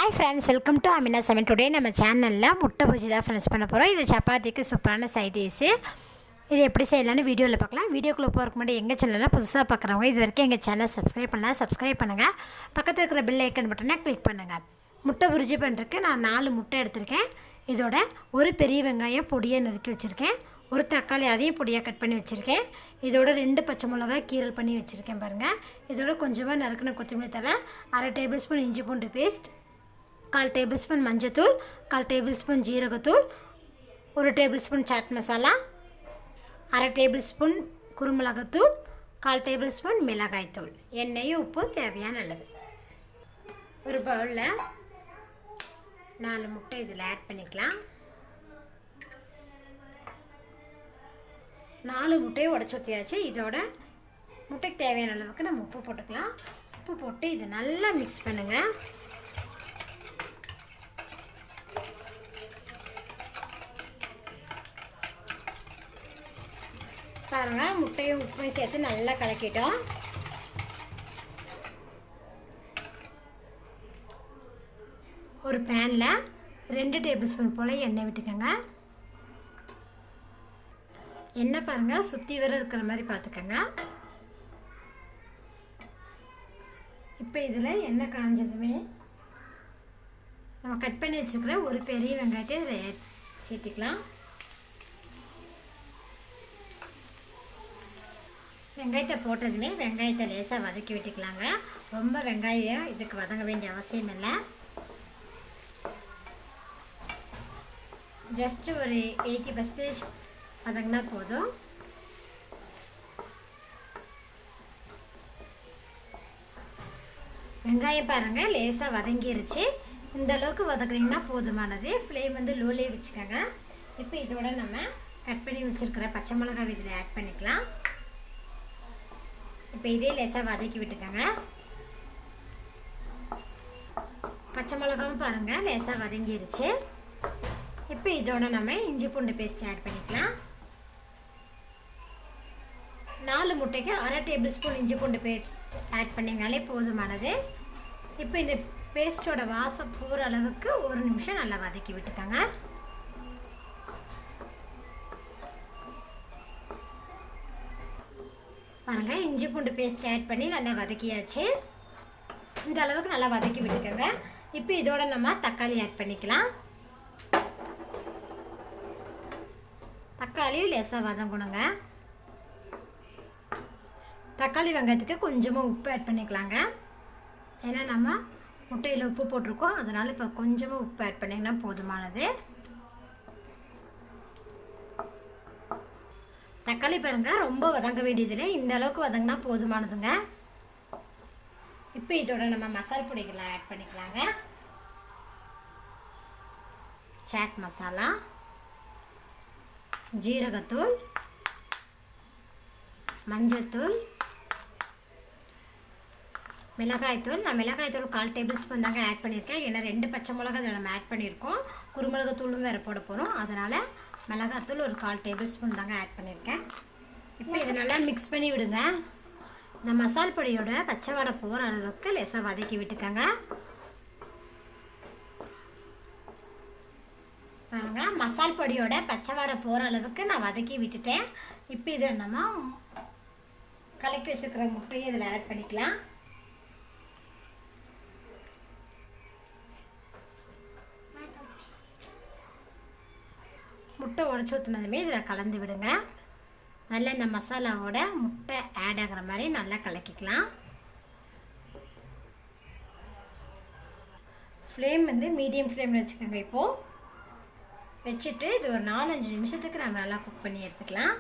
Hi friends, welcome to Amina Samayal. Today நம்ம சேனல்ல முட்டை பஜ்ஜி தான் ஃப்ரெண்ட்ஸ் பண்ண போறோம். இது சப்பாத்திக்கு சூப்பரான சைட் டிஷ். இது எப்படி செய்யலாம்னு வீடியோல பார்க்கலாம். வீடியோக்குள்ள போறதுக்கு முன்னாடி எங்க சேனலை புதுசா பார்க்கறவங்க இது வரைக்கும் எங்க சேனலை சப்ஸ்கிரைப் பண்ணுங்க. பக்கத்துல இருக்கிற பெல் ஐகான் பட்டனை கிளிக் பண்ணுங்க. முட்டை பஜ்ஜி பண்றதுக்கு நான் 4 முட்டை எடுத்துர்க்கேன். இதோட ஒரு பெரிய வெங்காயம் பொடியா நறுக்கி வச்சிருக்கேன். ஒரு தக்காளி அதையும் பொடியா கட் பண்ணி வச்சிருக்கேன். இதோட 2 பச்சை மிளகாய் கீரல் பண்ணி வச்சிருக்கேன் பாருங்க. இதோட கொஞ்சமா நறுக்குன கொத்தமல்லி தழை, 1/2 டேபிள்ஸ்பூன் இஞ்சி பூண்டு பேஸ்ட், 1/4 டேபிள்ஸ்பூன் மஞ்சத்தூள், 1/4 டேபிள்ஸ்பூன் ஜீரகத்தூள், 1 டேபிள்ஸ்பூன் சாட் மசாலா, 1/2 டேபிள்ஸ்பூன் குருமிளகுத்தூள், 1/4 டேபிள்ஸ்பூன் மிளகாய்த்தூள், எண்ணெயும் உப்பு தேவையான அளவு. ஒரு பவுலில் 4 முட்டை இதில் ஆட் பண்ணிக்கலாம். 4 முட்டையை உடச்சி ஊற்றியாச்சு. இதோட முட்டைக்கு தேவையான அளவுக்கு நம்ம உப்பு போட்டுக்கலாம். உப்பு போட்டு இதை நல்லா மிக்ஸ் பண்ணுங்கள். பாருங்கள், முட்டையும் உப்பையும் சேர்த்து நல்லா கலக்கிட்டோம். ஒரு பேனில் 2 டேபிள்ஸ்பூன் போல் எண்ணெய் விட்டுக்கோங்க. எண்ணெய் பாருங்கள் சுற்றி வர இருக்கிற மாதிரி பார்த்துக்கோங்க. இப்போ இதில் எண்ணெய் காஞ்சதுமே நம்ம கட் பண்ணி வச்சுருக்கிற ஒரு பெரிய வெங்காயத்தை இதில் சேர்த்துக்கலாம். வெங்காயத்தை போட்டதுமே வெங்காயத்தை லேசாக வதக்கி விட்டுக்கலாங்க. ரொம்ப வெங்காயம் இதுக்கு வதங்க வேண்டிய அவசியம் இல்லை. ஜஸ்ட்டு ஒரு 80% வதங்கினா போதும். வெங்காயம் பாருங்கள் லேசாக வதங்கிருச்சு. இந்த அளவுக்கு வதக்குறீங்கன்னா போதுமானது. ஃப்ளேம் வந்து லோலே வச்சுக்கோங்க. இப்போ இதோட நம்ம கட் பண்ணி வச்சுருக்கிற பச்சை மிளகாய் இதில் ஆட் பண்ணிக்கலாம். இப்போ இதே லேசாக வதக்கி விட்டுக்கோங்க. பச்சை மிளகாவும் பாருங்கள் லேசாக வதங்கிருச்சு. இப்போ இதோட நம்ம இஞ்சி பூண்டு பேஸ்ட் ஆட் பண்ணிக்கலாம். 4 முட்டைக்கு 1/2 டேபிள்ஸ்பூன் இஞ்சி பூண்டு பேஸ்ட் ஆட் பண்ணிங்கனாலே போதுமானது. இப்போ இந்த பேஸ்ட்டோட வாசம் போகிற அளவுக்கு 1 நிமிஷம் நல்லா வதக்கி விட்டுக்கோங்க. பாருங்கள், இஞ்சி பூண்டு பேஸ்ட் ஆட் பண்ணி நல்லா வதக்கியாச்சு. இந்த அளவுக்கு நல்லா வதக்கி விட்டுக்கோங்க. இப்போ இதோட நம்ம தக்காளி ஆட் பண்ணிக்கலாம். தக்காளியும் லேசாக வதங்கணுங்க. தக்காளி வெங்காயத்துக்கு கொஞ்சமாக உப்பு ஆட் பண்ணிக்கலாங்க. ஏன்னா நம்ம முட்டையில் உப்பு போட்டிருக்கோம், அதனால் இப்போ கொஞ்சமாக உப்பு ஆட் பண்ணிங்கன்னா போதுமானது. தக்காளி பாருங்கள் ரொம்ப வதங்க வேண்டியதில்லை, இந்த அளவுக்கு வதங்கினா போதுமானதுங்க. இப்போ இதோட நம்ம மசாலா பொடிகளை ஆட் பண்ணிக்கலாங்க. சாட் மசாலா, ஜீரகத்தூள், மஞ்சத்தூள், மிளகாய்த்தூள். நான் மிளகாய்த்தூள் 1/4 டேபிள்ஸ்பூன் தாங்க ஆட் பண்ணியிருக்கேன். ஏன்னா 2 பச்சை மிளகா அதில் நம்ம ஆட் பண்ணியிருக்கோம். குருமிளகுத்தூளும் வேறு போட போகிறோம், அதனால் மிளகாத்தூள் ஒரு 1/4 டேபிள்ஸ்பூன் தாங்க ஆட் பண்ணியிருக்கேன். இப்போ இதை நல்லா மிக்ஸ் பண்ணி விடுங்க. இந்த மசால் பொடியோட பச்சை வாடை போகிற அளவுக்கு லேசாக வதக்கி விட்டுக்கோங்க. பாருங்கள், மசால் பொடியோட பச்சை வாடை போகிற அளவுக்கு நான் வதக்கி விட்டுட்டேன். இப்போ இதை நம்ம கலக்கி வச்சுருக்கிற முட்டையை இதில் ஆட் பண்ணிக்கலாம். முட்டை உடச்சி ஊற்றினதுமே இதில் கலந்து விடுங்க. நல்லா இந்த மசாலாவோட முட்டை ஆட் ஆகிற மாதிரி நல்லா கலக்கிக்கலாம். ஃப்ளேம் வந்து மீடியம் ஃப்ளேமில் வச்சுக்கோங்க. இப்போது வச்சுட்டு இது ஒரு 4-5 நிமிஷத்துக்கு நம்ம நல்லா குக் பண்ணி எடுத்துக்கலாம்.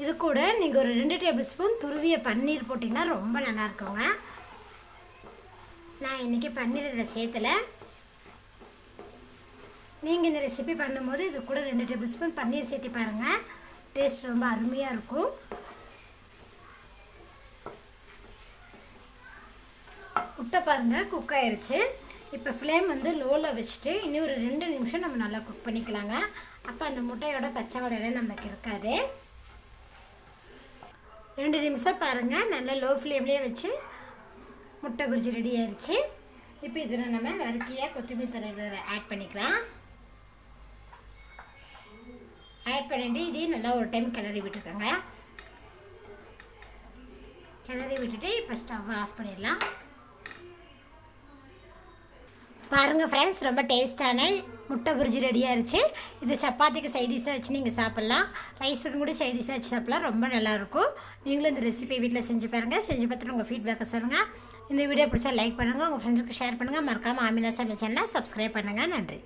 இது கூட நீங்கள் ஒரு 2 டேபிள்ஸ்பூன் துருவிய பன்னீர் போட்டிங்கன்னா ரொம்ப நல்லா இருக்குங்க. நான் இன்றைக்கி பன்னீர் இதில் சேர்த்தலை. நீங்கள் இந்த ரெசிபி பண்ணும்போது இது கூட 2 டேபிள்ஸ்பூன் பன்னீர் சேர்த்து பாருங்கள், டேஸ்ட் ரொம்ப அருமையாக இருக்கும். முட்டை பாருங்கள் குக் ஆயிடுச்சு. இப்போ ஃப்ளேம் வந்து லோவில் வச்சுட்டு இன்னும் ஒரு 2 நிமிஷம் நம்ம நல்லா குக் பண்ணிக்கலாங்க. அப்போ அந்த முட்டையோட பச்சை வாடையெல்லாம் நமக்கு இருக்காது. 2 நிமிஷம் பாருங்கள், நல்லா லோ ஃப்ளேம்லேயே வச்சு முட்டை பொரிச்சு ரெடி ஆயிடுச்சு. இப்போ இதில் நம்ம நறுக்கிய கொத்தமல்லி தழை ஆட் பண்ணிக்கலாம். ஆட் பண்ணிட்டு இதையும் நல்லா ஒரு டைம் கிளறி விட்டுருக்கோங்க. கிளறி விட்டுட்டு இப்போ ஸ்டவ் ஆஃப் பண்ணிடலாம். பாருங்கள் ஃப்ரெண்ட்ஸ், ரொம்ப டேஸ்ட்டான முட்டை புரிஜி ரெடியாக இருந்துச்சு. இது சப்பாத்திக்கு சைடிஷாக வச்சு நீங்கள் சாப்பிட்லாம், ரைஸுக்கும் கூட சைடிஷாக வச்சு சாப்பிட்லாம். ரொம்ப நல்லாயிருக்கும். நீங்களும் இந்த ரெசிபி வீட்டில் செஞ்சு பாருங்கள். செஞ்சு பார்த்துட்டு உங்கள் ஃபீட்பேக்கை சொல்லுங்கள். இந்த வீடியோ பிடிச்சா லைக் பண்ணுங்கள், உங்கள் ஃப்ரெண்ட்ஸுக்கு ஷேர் பண்ணுங்கள். மறக்காமல் ஆமினா சமையல் சேனலை சப்ஸ்கிரைப் பண்ணுங்கள். நன்றி.